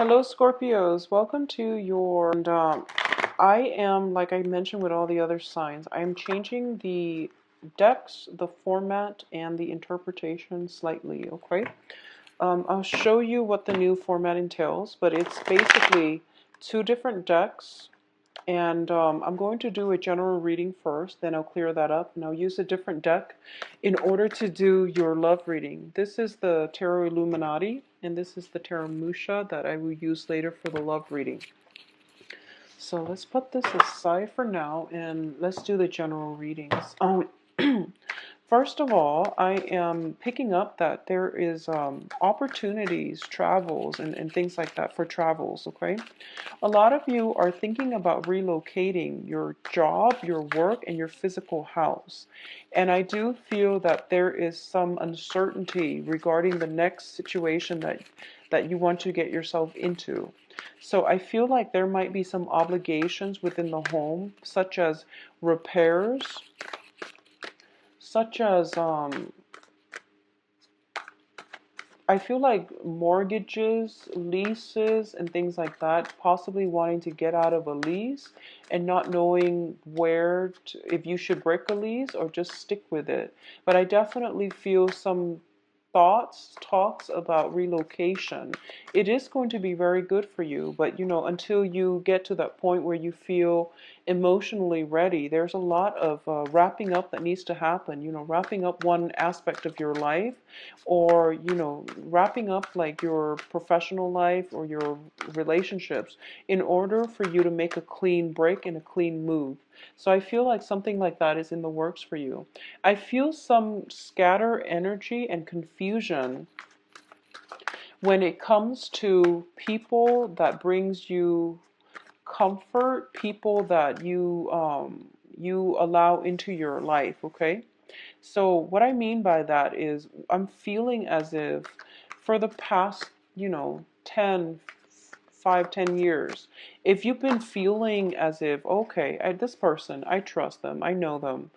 Hello, Scorpios. Welcome to your. I am, like I mentioned with all the other signs, I am changing the decks, the format, and the interpretation slightly, okay? I'll show you what the new format entails, but it's basically two different decks. And I'm going to do a general reading first, then I'll clear that up, and I'll use a different deck in order to do your love reading. This is the Tarot Illuminati, and this is the Tarot Musha that I will use later for the love reading. So let's put this aside for now, and let's do the general readings. First of all, I am picking up that there is opportunities, travels, and things like that for travels, okay? A lot of you are thinking about relocating your job, your work, and your physical house. And I do feel that there is some uncertainty regarding the next situation that you want to get yourself into. So I feel like there might be some obligations within the home, such as repairs, such as I feel like mortgages, leases, and things like that, possibly wanting to get out of a lease and not knowing if you should break a lease or just stick with it. But I definitely feel some talks about relocation. It is going to be very good for you, but until you get to that point where you feel emotionally ready, there's a lot of wrapping up that needs to happen. Wrapping up one aspect of your life, or wrapping up like your professional life or your relationships in order for you to make a clean break and a clean move. So I feel like something like that is in the works for you. I feel some scatter energy and confusion when it comes to people that brings you comfort, people that you allow into your life, okay? So what I mean by that is I'm feeling as if for the past, 10, 5, 10 years, if you've been feeling as if, okay, this person, I trust them, I know them,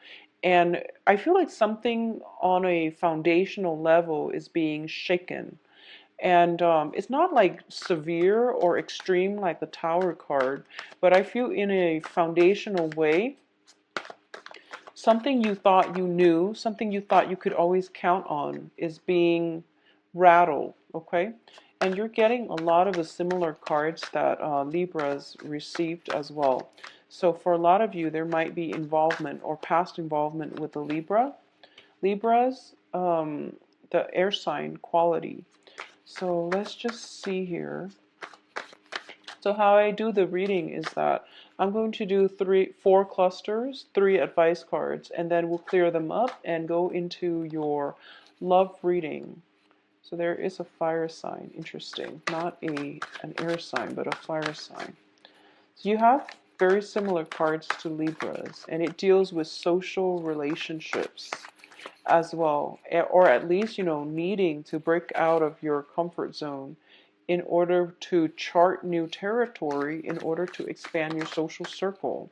and I feel like something on a foundational level is being shaken. And it's not like severe or extreme like the Tower card, but I feel in a foundational way, something you thought you knew, something you thought you could always count on is being rattled, okay? And you're getting a lot of the similar cards that Libras received as well. So for a lot of you, there might be involvement or past involvement with the Libras, the air sign quality. So let's just see here. So how I do the reading is that I'm going to do 4 clusters, 3 advice cards, and then we'll clear them up and go into your love reading. So there is a fire sign, interesting. Not an air sign, but a fire sign. So you have very similar cards to Libras, and it deals with social relationships as well, or at least, needing to break out of your comfort zone in order to chart new territory, in order to expand your social circle.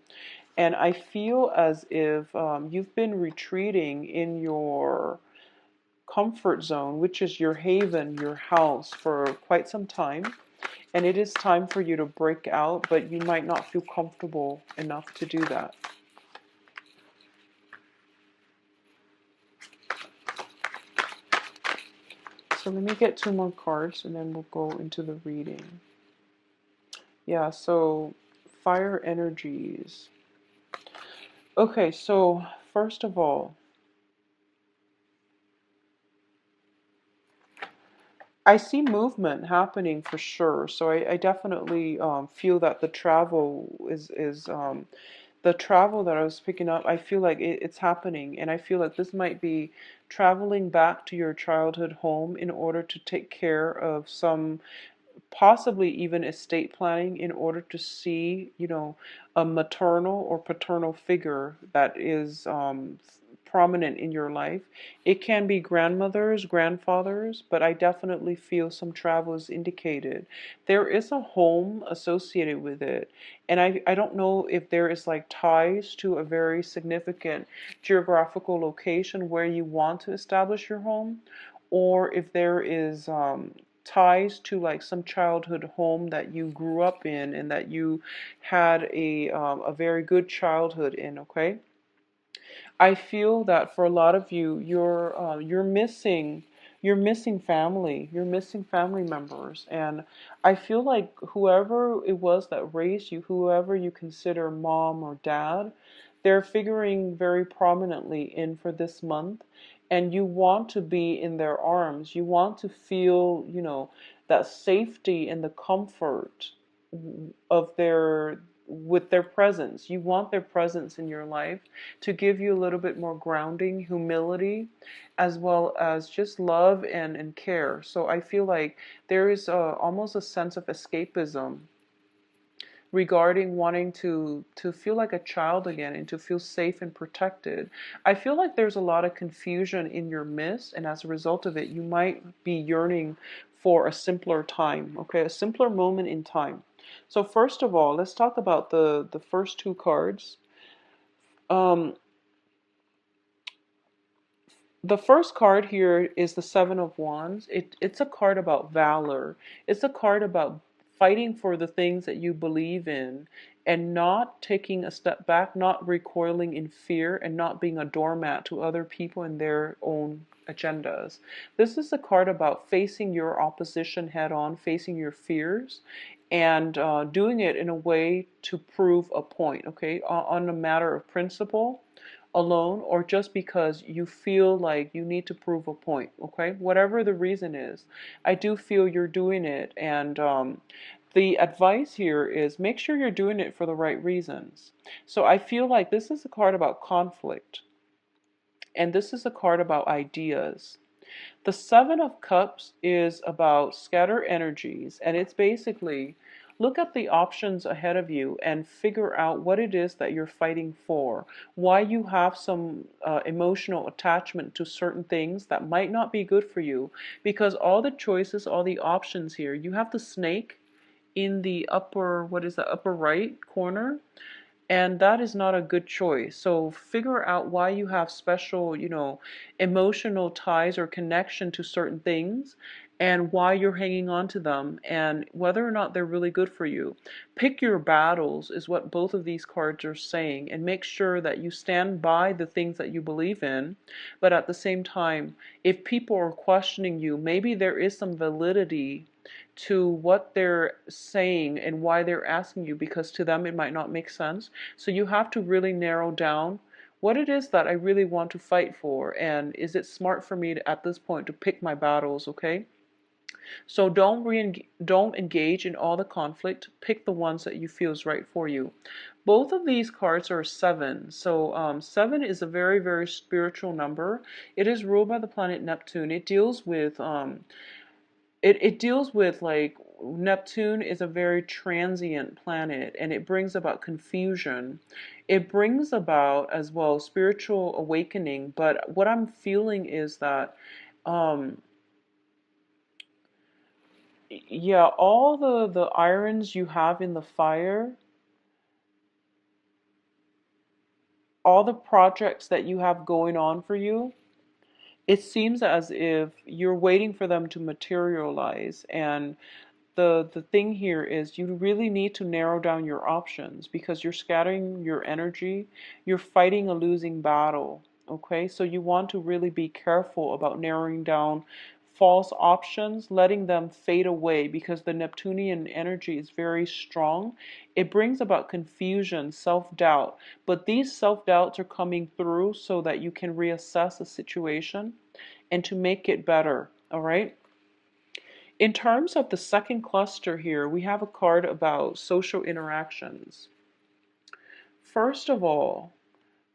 And I feel as if you've been retreating in your comfort zone, which is your haven, your house, for quite some time. And it is time for you to break out, but you might not feel comfortable enough to do that. So let me get 2 more cards and then we'll go into the reading. Yeah, so fire energies. Okay, so first of all, I see movement happening for sure. So I definitely feel that the travel is the travel that I was picking up. I feel like it's happening, and I feel like this might be traveling back to your childhood home in order to take care of some, possibly even estate planning, in order to see, a maternal or paternal figure that is prominent in your life. It can be grandmothers, grandfathers, but I definitely feel some travel is indicated. There is a home associated with it, and I don't know if there is like ties to a very significant geographical location where you want to establish your home, or if there is ties to like some childhood home that you grew up in and that you had a very good childhood in, okay? I feel that for a lot of you, you're missing family. You're missing family members, and I feel like whoever it was that raised you, whoever you consider mom or dad, they're figuring very prominently in for this month, and you want to be in their arms. You want to feel, that safety and the comfort of their with their presence. You want their presence in your life to give you a little bit more grounding, humility, as well as just love and care. So I feel like there is almost a sense of escapism regarding wanting to feel like a child again and to feel safe and protected. I feel like there's a lot of confusion in your midst, and as a result of it, you might be yearning for a simpler time, okay, a simpler moment in time. So first of all, let's talk about the first two cards. Um, the first card here is the Seven of Wands. It's a card about valor. It's a card about fighting for the things that you believe in and not taking a step back, not recoiling in fear, and not being a doormat to other people and their own agendas. This is a card about facing your opposition head on, facing your fears, and doing it in a way to prove a point, okay, on a matter of principle alone, or just because you feel like you need to prove a point, okay? Whatever the reason is, I do feel you're doing it. And the advice here is make sure you're doing it for the right reasons. So I feel like this is a card about conflict, and this is a card about ideas. The Seven of Cups is about scatter energies, and it's basically look at the options ahead of you and figure out what it is that you're fighting for, why you have some emotional attachment to certain things that might not be good for you, because all the choices, all the options here, you have the snake in the upper, what is the upper right corner? And that is not a good choice. So figure out why you have special, emotional ties or connection to certain things and why you're hanging on to them and whether or not they're really good for you. Pick your battles is what both of these cards are saying, and make sure that you stand by the things that you believe in. But at the same time, if people are questioning you, maybe there is some validity to what they're saying and why they're asking you, because to them it might not make sense. So you have to really narrow down what it is that I really want to fight for, and is it smart for me to, at this point, to pick my battles, okay? So don't engage in all the conflict. Pick the ones that you feel is right for you. Both of these cards are seven. So seven is a very, very spiritual number. It is ruled by the planet Neptune. It deals with it deals with like Neptune is a very transient planet, and it brings about confusion. It brings about as well spiritual awakening. But what I'm feeling is that, um, yeah, all the irons you have in the fire, all the projects that you have going on for you, it seems as if you're waiting for them to materialize. And the thing here is you really need to narrow down your options because you're scattering your energy. You're fighting a losing battle. Okay, so you want to really be careful about narrowing down false options, letting them fade away, because the Neptunian energy is very strong. It brings about confusion, self-doubt, but these self-doubts are coming through so that you can reassess the situation and to make it better. All right. In terms of the second cluster here, we have a card about social interactions. First of all,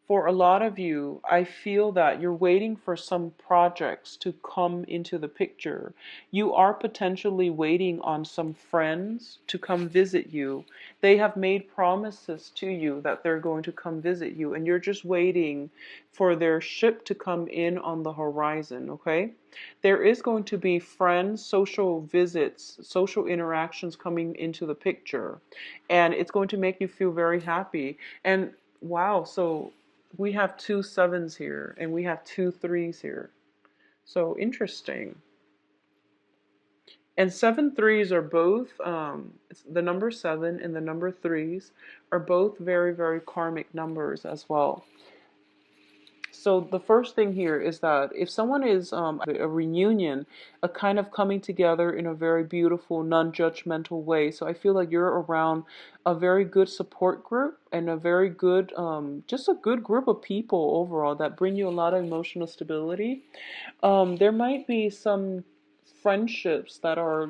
for a lot of you, I feel that you're waiting for some projects to come into the picture. You are potentially waiting on some friends to come visit you. They have made promises to you that they're going to come visit you, and you're just waiting for their ship to come in on the horizon, okay? There is going to be friends, social visits, social interactions coming into the picture, and it's going to make you feel very happy. And wow, so we have two sevens here and we have two threes here. So interesting. And 7 3s are both, the number 7 and the number 3s are both very, very karmic numbers as well. So the first thing here is that if someone is a reunion, a kind of coming together in a very beautiful, non-judgmental way. So I feel like you're around a very good support group and a very good, just a good group of people overall that bring you a lot of emotional stability. There might be some friendships that are,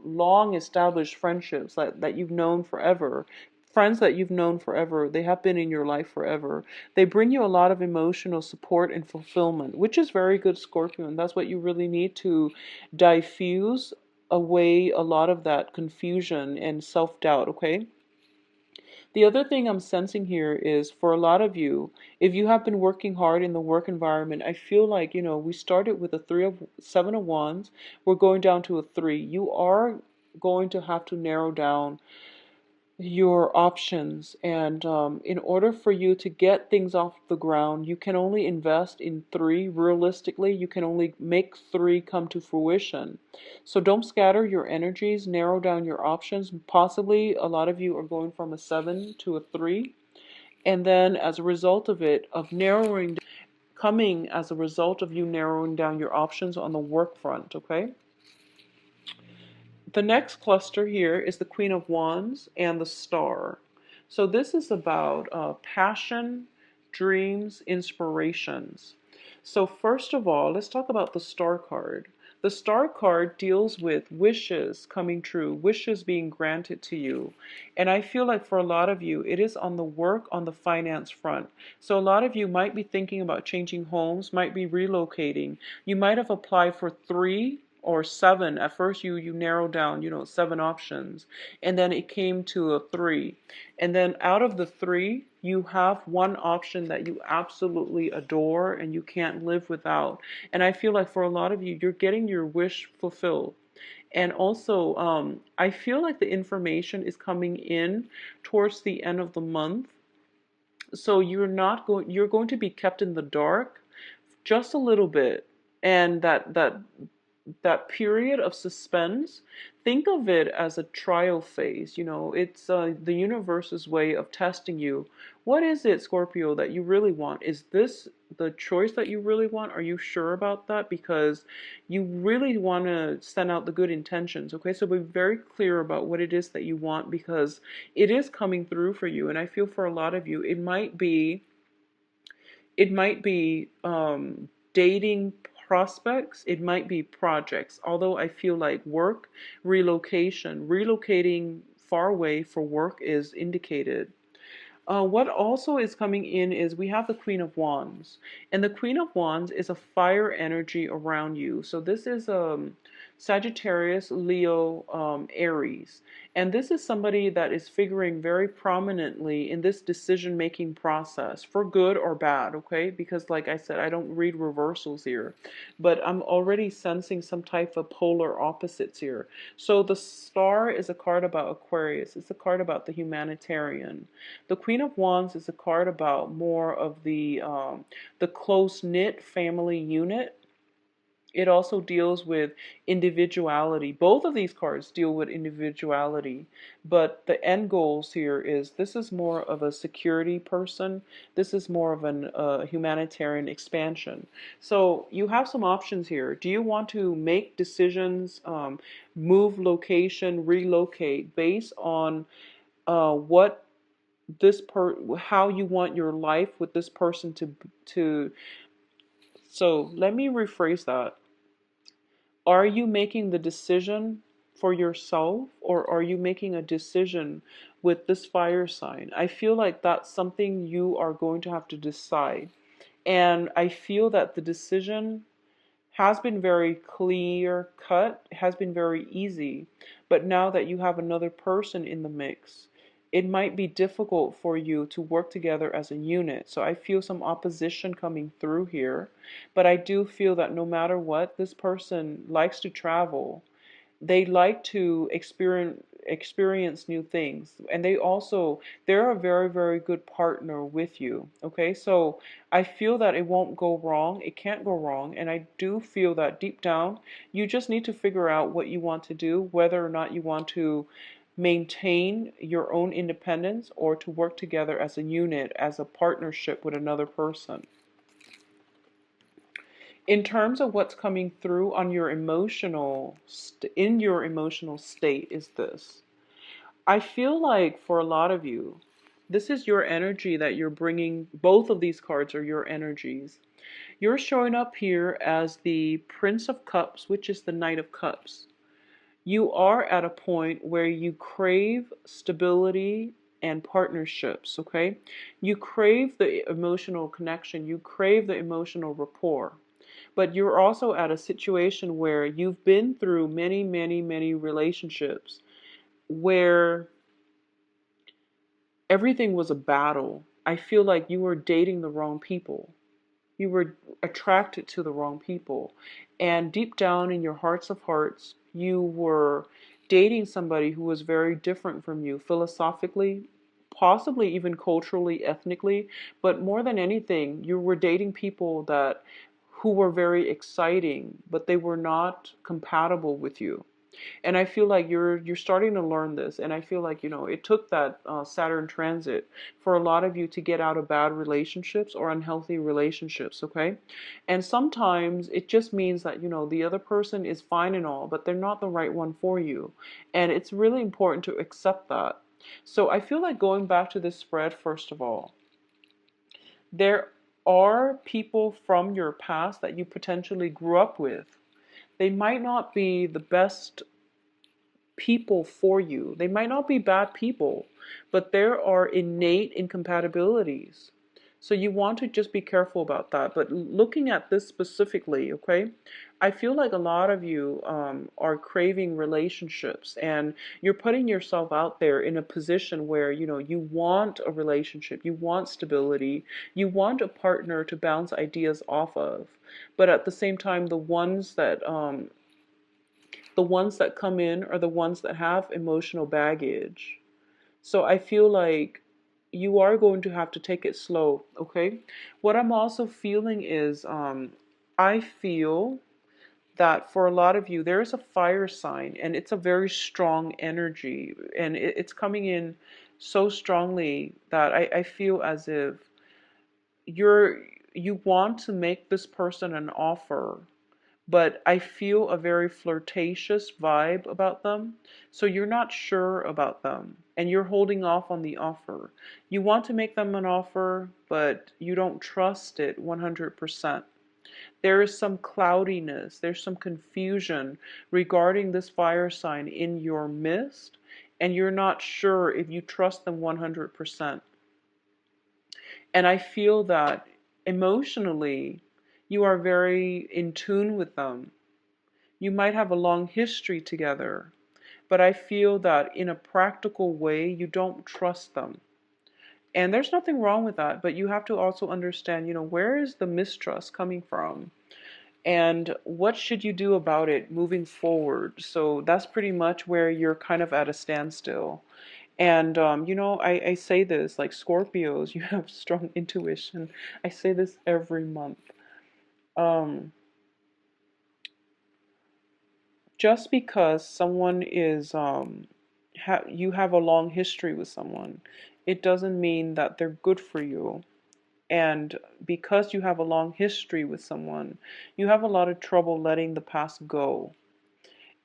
long established friendships that you've known forever. Friends that you've known forever, they have been in your life forever. They bring you a lot of emotional support and fulfillment, which is very good, Scorpio, and that's what you really need to diffuse away a lot of that confusion and self-doubt, okay? The other thing I'm sensing here is for a lot of you, if you have been working hard in the work environment, I feel like, we started with a 7 of wands, we're going down to a 3. You are going to have to narrow down your options, and in order for you to get things off the ground, you can only invest in 3. Realistically, you can only make 3 come to fruition. So don't scatter your energies, narrow down your options. Possibly a lot of you are going from a 7 to a 3, and then as a result of it, of narrowing, coming as a result of you narrowing down your options on the work front, okay? The next cluster here is the Queen of Wands and the Star. So this is about passion, dreams, inspirations. So first of all, let's talk about the Star card. The Star card deals with wishes coming true, wishes being granted to you. And I feel like for a lot of you, it is on the work, on the finance front. So a lot of you might be thinking about changing homes, might be relocating. You might have applied for 3 or 7. At first you narrowed down, 7 options, and then it came to a 3, and then out of the 3 you have one option that you absolutely adore and you can't live without. And I feel like for a lot of you, you're getting your wish fulfilled. And also, I feel like the information is coming in towards the end of the month, so you're going to be kept in the dark just a little bit. And that period of suspense, think of it as a trial phase. It's the universe's way of testing you. What is it, Scorpio, that you really want? Is this the choice that you really want? Are you sure about that? Because you really want to send out the good intentions, okay? So be very clear about what it is that you want, because it is coming through for you. And I feel for a lot of you, it might be dating prospects, it might be projects. Although I feel like work, relocating far away for work is indicated. What also is coming in is we have the Queen of Wands. And the Queen of Wands is a fire energy around you. So this is Sagittarius, Leo, Aries. And this is somebody that is figuring very prominently in this decision-making process, for good or bad, okay? Because like I said, I don't read reversals here, but I'm already sensing some type of polar opposites here. So the Star is a card about Aquarius. It's a card about the humanitarian. The Queen of Wands is a card about more of the close-knit family unit. It also deals with individuality. Both of these cards deal with individuality, but the end goals here is this is more of a security person. This is more of an humanitarian expansion. So you have some options here. Do you want to make decisions, move location, relocate based on what how you want your life with this person to so let me rephrase that. Are you making the decision for yourself, or are you making a decision with this fire sign? I feel like that's something you are going to have to decide. And I feel that the decision has been very clear cut, has been very easy. But now that you have another person in the mix, it might be difficult for you to work together as a unit. So I feel some opposition coming through here. But I do feel that no matter what, this person likes to travel. They like to experience new things. And they're a very, very good partner with you. Okay, so I feel that it won't go wrong. It can't go wrong. And I do feel that deep down, you just need to figure out what you want to do, whether or not you want to maintain your own independence or to work together as a unit, as a partnership with another person. In terms of what's coming through on your in your emotional state is this. I feel like for a lot of you, this is your energy that you're bringing. Both of these cards are your energies. You're showing up here as the Prince of Cups, which is the Knight of Cups. You are at a point where you crave stability and partnerships, okay? You crave the emotional connection, you crave the emotional rapport. But you're also at a situation where you've been through many, many, many relationships where everything was a battle. I feel like you were dating the wrong people. You were attracted to the wrong people. And deep down in your hearts of hearts, you were dating somebody who was very different from you philosophically, possibly even culturally, ethnically, but more than anything, you were dating people that who were very exciting, but they were not compatible with you. And I feel like you're starting to learn this, and I feel like it took that Saturn transit for a lot of you to get out of bad relationships or unhealthy relationships, okay? And sometimes it just means that the other person is fine and all, but they're not the right one for you, and it's really important to accept that. So I feel like going back to this spread, first of all, there are people from your past that you potentially grew up with. They might not be the best people for you. They might not be bad people, but there are innate incompatibilities. So you want to just be careful about that. But looking at this specifically, okay, I feel like a lot of you are craving relationships, and you're putting yourself out there in a position where you want a relationship, you want stability, you want a partner to bounce ideas off of. But at the same time, the ones that come in are the ones that have emotional baggage. So I feel like you are going to have to take it slow, okay? What I'm also feeling is I feel that for a lot of you, there is a fire sign, and it's a very strong energy, and it's coming in so strongly that I feel as if you want to make this person an offer, but I feel a very flirtatious vibe about them. So you're not sure about them and you're holding off on the offer. You want to make them an offer, but you don't trust it 100%. There is some cloudiness, there's some confusion regarding this fire sign in your midst, and you're not sure if you trust them 100%. And I feel that emotionally, you are very in tune with them. You might have a long history together, but I feel that in a practical way, you don't trust them. And there's nothing wrong with that, but you have to also understand, where is the mistrust coming from? And what should you do about it moving forward? So that's pretty much where you're kind of at a standstill. And, I say this like Scorpios, you have strong intuition. I say this every month. Um, just because someone is you have a long history with someone, it doesn't mean that they're good for you. And because you have a long history with someone, you have a lot of trouble letting the past go.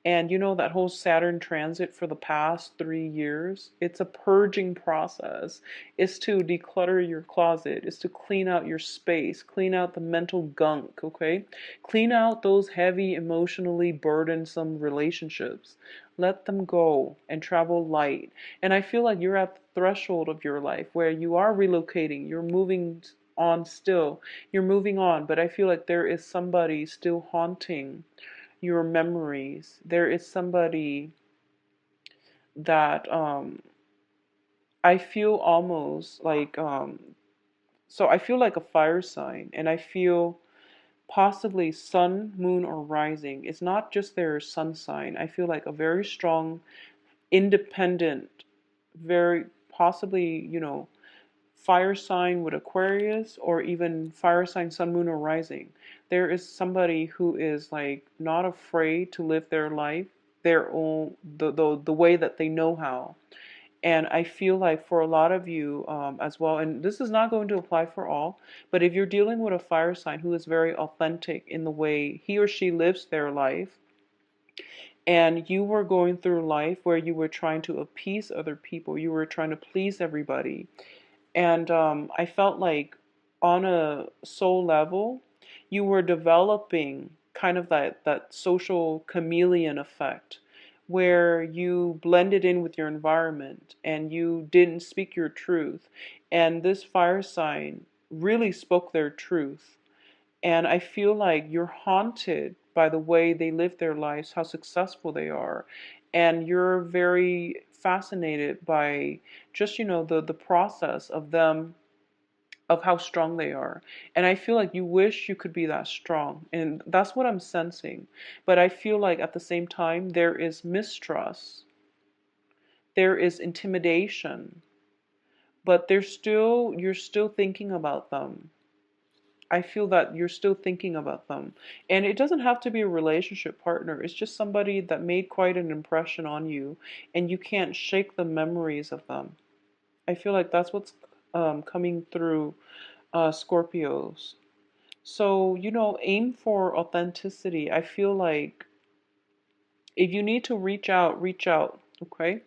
And that whole Saturn transit for the past 3 years, it's a purging process. It's to declutter your closet. It's to clean out your space, clean out the mental gunk, okay? Clean out those heavy, emotionally burdensome relationships. Let them go and travel light. And I feel like you're at the threshold of your life where you are relocating, you're moving on still, you're moving on, but I feel like there is somebody still haunting your memories. There is somebody that I feel almost like so I feel like a fire sign, and I feel possibly sun, moon, or rising. It's not just their sun sign. I feel like a very strong independent, very possibly, fire sign with Aquarius, or even fire sign sun, moon, or rising. There is somebody who is like not afraid to live their life their own, the way that they know how. And I feel like for a lot of you as well, and this is not going to apply for all, but if you're dealing with a fire sign who is very authentic in the way he or she lives their life, and you were going through life where you were trying to appease other people, you were trying to please everybody, and I felt like on a soul level, you were developing kind of that social chameleon effect where you blended in with your environment and you didn't speak your truth. And this fire sign really spoke their truth. And I feel like you're haunted by the way they live their lives, how successful they are. And you're very fascinated by just, the process of them, of how strong they are. And I feel like you wish you could be that strong. And that's what I'm sensing. But I feel like at the same time, there is mistrust, there is intimidation, but you're still thinking about them. I feel that you're still thinking about them. And it doesn't have to be a relationship partner. It's just somebody that made quite an impression on you and you can't shake the memories of them. I feel like that's what's coming through Scorpios. So, aim for authenticity. I feel like if you need to reach out, okay?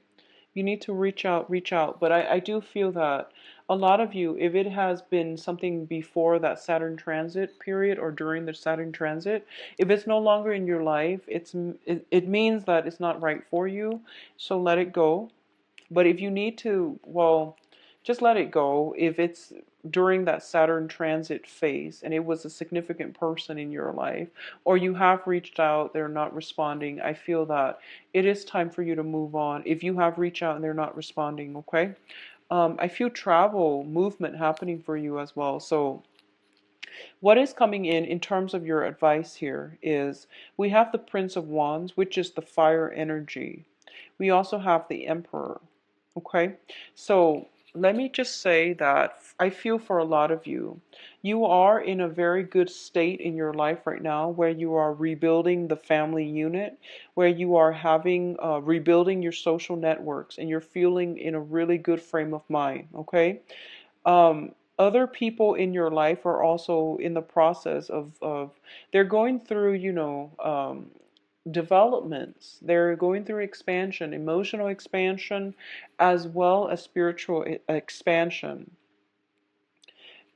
You need to reach out, reach out. But I do feel that a lot of you, if it has been something before that Saturn transit period or during the Saturn transit, if it's no longer in your life, it means that it's not right for you. So let it go. But if you need to, well, just let it go. If it's during that Saturn transit phase and it was a significant person in your life, or you have reached out, they're not responding, I feel that it is time for you to move on. If you have reached out and they're not responding, okay? I feel travel, movement happening for you as well. So what is coming in terms of your advice here is we have the Prince of Wands, which is the fire energy. We also have the Emperor. Okay, so let me just say that I feel for a lot of you, you are in a very good state in your life right now where you are rebuilding the family unit, where you are having rebuilding your social networks, and you're feeling in a really good frame of mind. Okay, other people in your life are also in the process of they're going through, developments. They're going through expansion, emotional expansion, as well as spiritual expansion.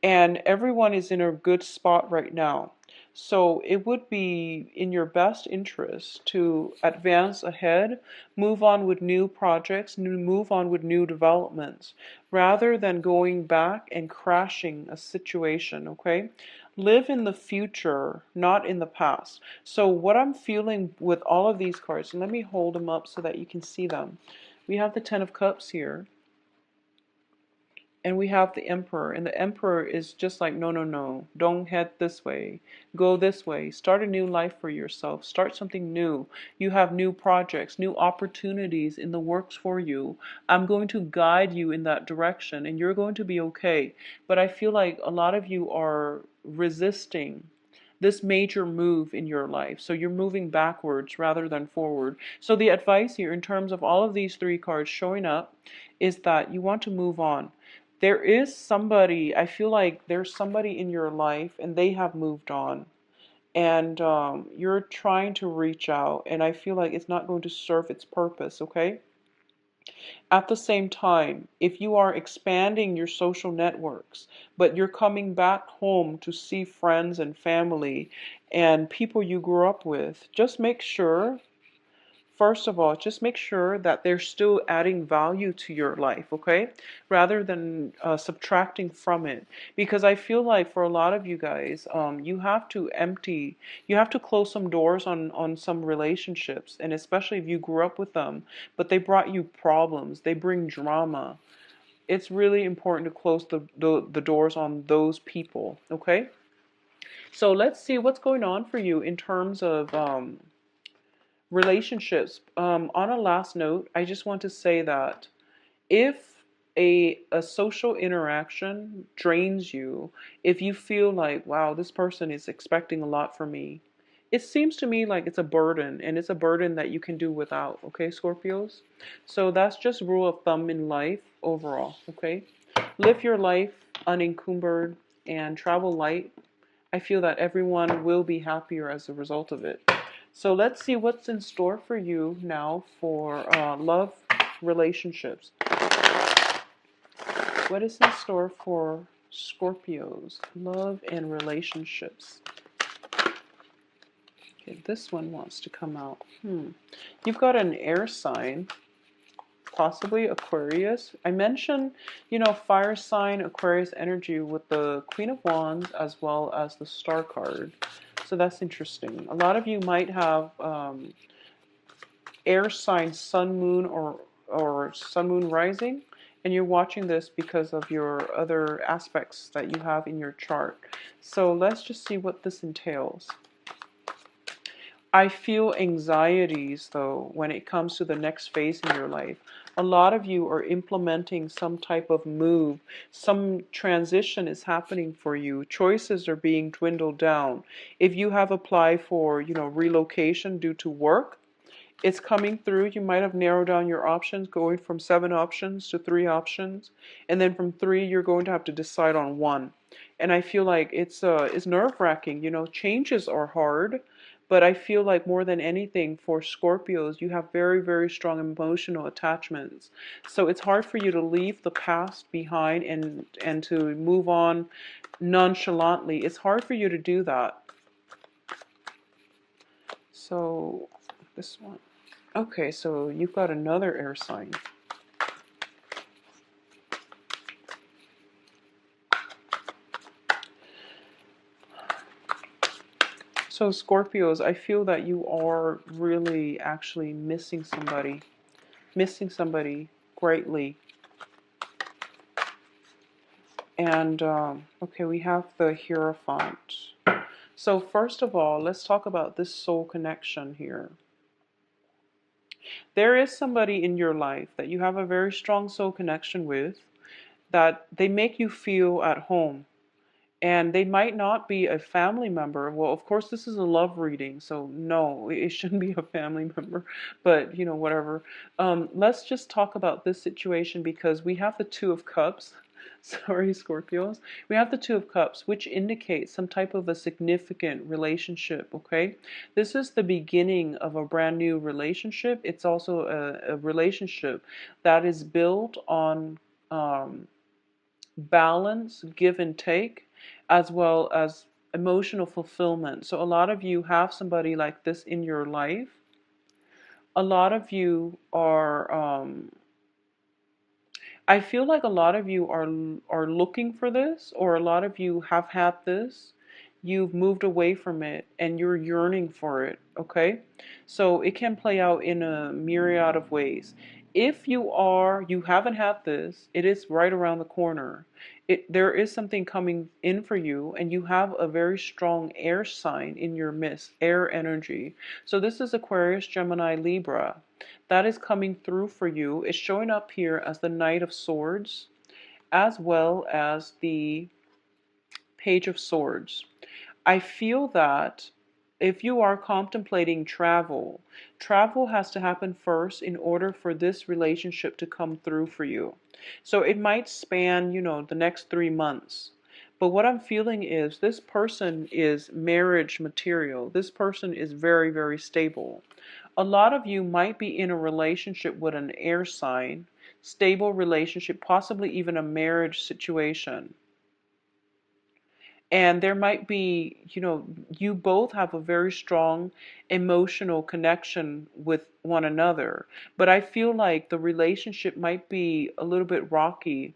And everyone is in a good spot right now. So it would be in your best interest to advance ahead, move on with new projects, move on with new developments, rather than going back and crashing a situation, okay? Live in the future, not in the past. So what I'm feeling with all of these cards, and let me hold them up so that you can see them. We have the Ten of Cups here. And we have the Emperor, and the Emperor is just like, no, no, no, don't head this way, go this way, start a new life for yourself, start something new. You have new projects, new opportunities in the works for you. I'm going to guide you in that direction, and you're going to be okay. But I feel like a lot of you are resisting this major move in your life. So you're moving backwards rather than forward. So the advice here in terms of all of these three cards showing up is that you want to move on. There is somebody, I feel like there's somebody in your life and they have moved on. And you're trying to reach out, and I feel like it's not going to serve its purpose, okay? At the same time, if you are expanding your social networks, but you're coming back home to see friends and family and people you grew up with, just make sure, first of all, just make sure that they're still adding value to your life, okay? Rather than subtracting from it. Because I feel like for a lot of you guys, you have to you have to close some doors on some relationships. And especially if you grew up with them, but they brought you problems, they bring drama. It's really important to close the doors on those people, okay? So let's see what's going on for you in terms of Relationships. On a last note, I just want to say that if a social interaction drains you, if you feel like, wow, this person is expecting a lot from me, it seems to me like it's a burden, and it's a burden that you can do without, okay, Scorpios? So that's just rule of thumb in life overall, okay? Live your life unencumbered and travel light. I feel that everyone will be happier as a result of it. So let's see what's in store for you now for love, relationships. What is in store for Scorpios? Love and relationships. Okay, this one wants to come out. You've got an air sign, possibly Aquarius. I mentioned, fire sign, Aquarius energy with the Queen of Wands as well as the Star card. So that's interesting. A lot of you might have air sign, sun, moon, or sun, moon rising, and you're watching this because of your other aspects that you have in your chart. So let's just see what this entails. I feel anxieties, though, when it comes to the next phase in your life. A lot of you are implementing some type of move. Some transition is happening for you. Choices are being dwindled down. If you have applied for, relocation due to work, it's coming through. You might have narrowed down your options, going from 7 options to 3 options. And then from 3, you're going to have to decide on 1. And I feel like it's nerve-wracking. Changes are hard. But I feel like more than anything for Scorpios, you have very, very strong emotional attachments. So it's hard for you to leave the past behind and to move on nonchalantly. It's hard for you to do that. So this one. Okay, so you've got another air sign. So Scorpios, I feel that you are really actually missing somebody greatly. And okay, we have the Hierophant. So first of all, let's talk about this soul connection here. There is somebody in your life that you have a very strong soul connection with, that they make you feel at home. And they might not be a family member. Well, of course, this is a love reading, so no, it shouldn't be a family member, but whatever. Let's just talk about this situation because we have the Two of Cups. Sorry, Scorpios. We have the Two of Cups, which indicates some type of a significant relationship, okay? This is the beginning of a brand new relationship. It's also a relationship that is built on balance, give and take, as well as emotional fulfillment. So a lot of you have somebody like this in your life. A lot of you are I feel like a lot of you are looking for this, or a lot of you have had this. You've moved away from it and you're yearning for it, okay? So it can play out in a myriad of ways. If you haven't had this, it is right around the corner. There is something coming in for you, and you have a very strong air sign in your midst, air energy. So this is Aquarius, Gemini, Libra. That is coming through for you. It's showing up here as the Knight of Swords, as well as the Page of Swords. I feel that if you are contemplating travel, travel has to happen first in order for this relationship to come through for you. So it might span, the next 3 months. But what I'm feeling is this person is marriage material. This person is very, very stable. A lot of you might be in a relationship with an air sign, stable relationship, possibly even a marriage situation. And there might be, you both have a very strong emotional connection with one another. But I feel like the relationship might be a little bit rocky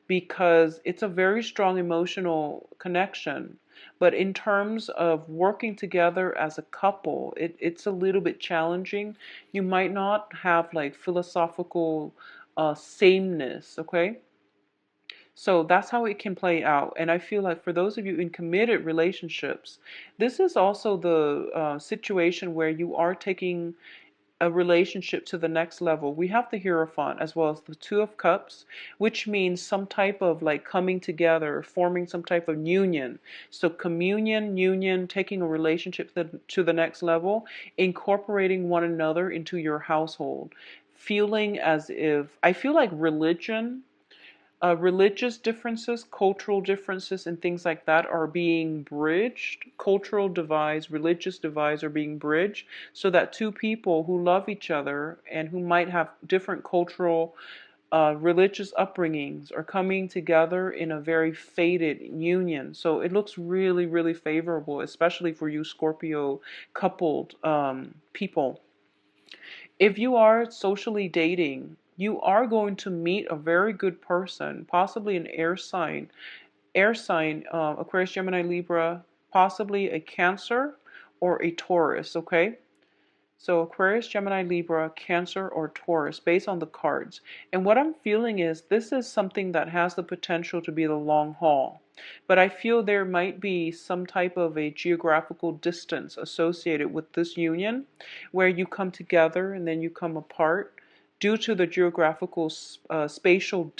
because it's a very strong emotional connection. But in terms of working together as a couple, it's a little bit challenging. You might not have like philosophical sameness, okay? So that's how it can play out. And I feel like for those of you in committed relationships, this is also the situation where you are taking a relationship to the next level. We have the Hierophant as well as the Two of Cups, which means some type of like coming together, forming some type of union. So communion, union, taking a relationship to the next level, incorporating one another into your household. Feeling as if, I feel like religious differences, cultural differences, and things like that are being bridged. Cultural divides, religious divides are being bridged so that two people who love each other and who might have different cultural, religious upbringings are coming together in a very fated union. So it looks really, really favorable, especially for you Scorpio coupled people. If you are socially dating, you are going to meet a very good person, possibly an air sign, Aquarius, Gemini, Libra, possibly a Cancer or a Taurus, okay? So Aquarius, Gemini, Libra, Cancer, or Taurus, based on the cards. And what I'm feeling is this is something that has the potential to be the long haul. But I feel there might be some type of a geographical distance associated with this union where you come together and then you come apart due to the geographical spatial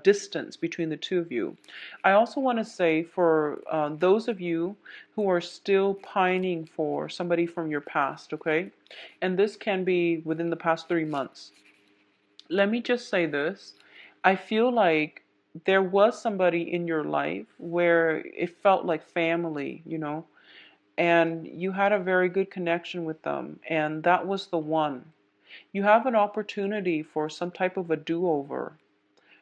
distance between the two of you. I also want to say for those of you who are still pining for somebody from your past, okay? And this can be within the past 3 months. Let me just say this. I feel like there was somebody in your life where it felt like family, and you had a very good connection with them, and that was the one. You have an opportunity for some type of a do-over.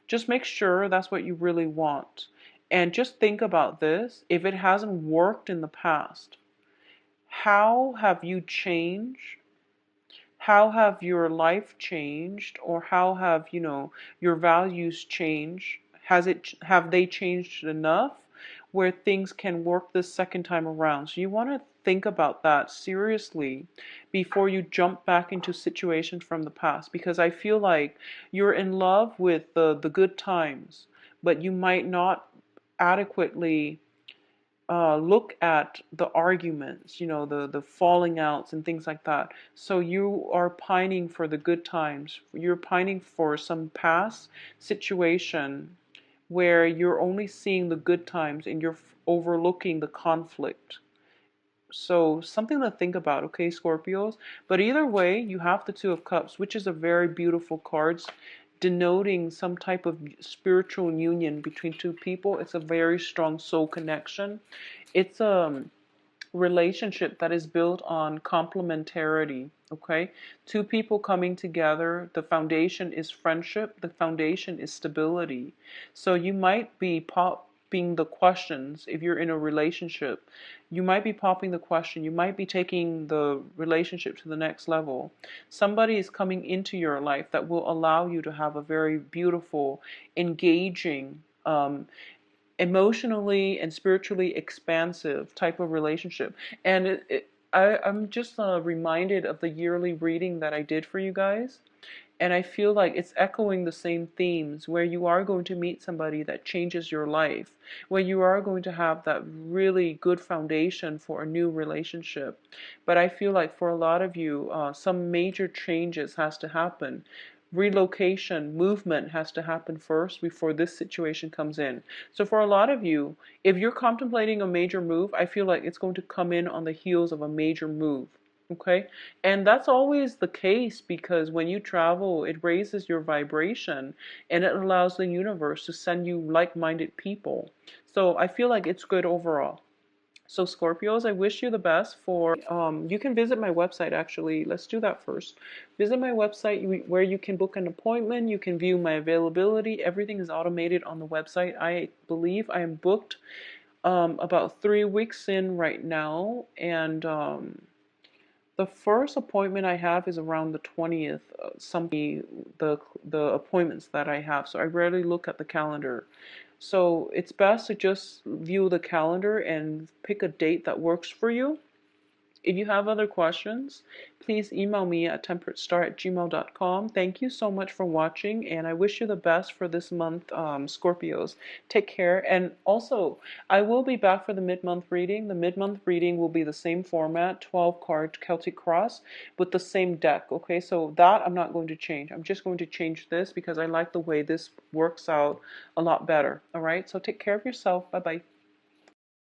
Just make sure that's what you really want. And just think about this. If it hasn't worked in the past, how have you changed? How have your life changed? Or how have, your values changed? Have they changed enough where things can work the second time around? So you want to think about that seriously before you jump back into situations from the past, because I feel like you're in love with the good times, but you might not adequately look at the arguments, the falling outs and things like that. So you are pining for the good times. You're pining for some past situation where you're only seeing the good times and you're overlooking the conflict. So something to think about, okay, Scorpios? But either way, you have the Two of Cups, which is a very beautiful card, denoting some type of spiritual union between two people. It's a very strong soul connection. It's a relationship that is built on complementarity, okay? Two people coming together, the foundation is friendship, the foundation is stability. So you might be popping the questions if you're in a relationship. You might be popping the question, you might be taking the relationship to the next level. Somebody is coming into your life that will allow you to have a very beautiful, engaging, emotionally and spiritually expansive type of relationship. And I'm just reminded of the yearly reading that I did for you guys. And I feel like it's echoing the same themes where you are going to meet somebody that changes your life, where you are going to have that really good foundation for a new relationship. But I feel like for a lot of you, some major changes has to happen. Relocation, movement has to happen first before this situation comes in. So for a lot of you, if you're contemplating a major move, I feel like it's going to come in on the heels of a major move. Okay? And that's always the case because when you travel, it raises your vibration and it allows the universe to send you like-minded people. So I feel like it's good overall. So Scorpios, I wish you the best for, you can visit my website actually. Let's do that first. Visit my website where you can book an appointment. You can view my availability. Everything is automated on the website. I believe I am booked about 3 weeks in right now. And the first appointment I have is around the 20th, the appointments that I have. So I rarely look at the calendar. So it's best to just view the calendar and pick a date that works for you. If you have other questions, please email me at temperatestar@gmail.com. Thank you so much for watching, and I wish you the best for this month, Scorpios. Take care. And also, I will be back for the mid-month reading. The mid-month reading will be the same format, 12-card Celtic Cross, with the same deck. Okay, so that I'm not going to change. I'm just going to change this because I like the way this works out a lot better. All right, so take care of yourself. Bye-bye.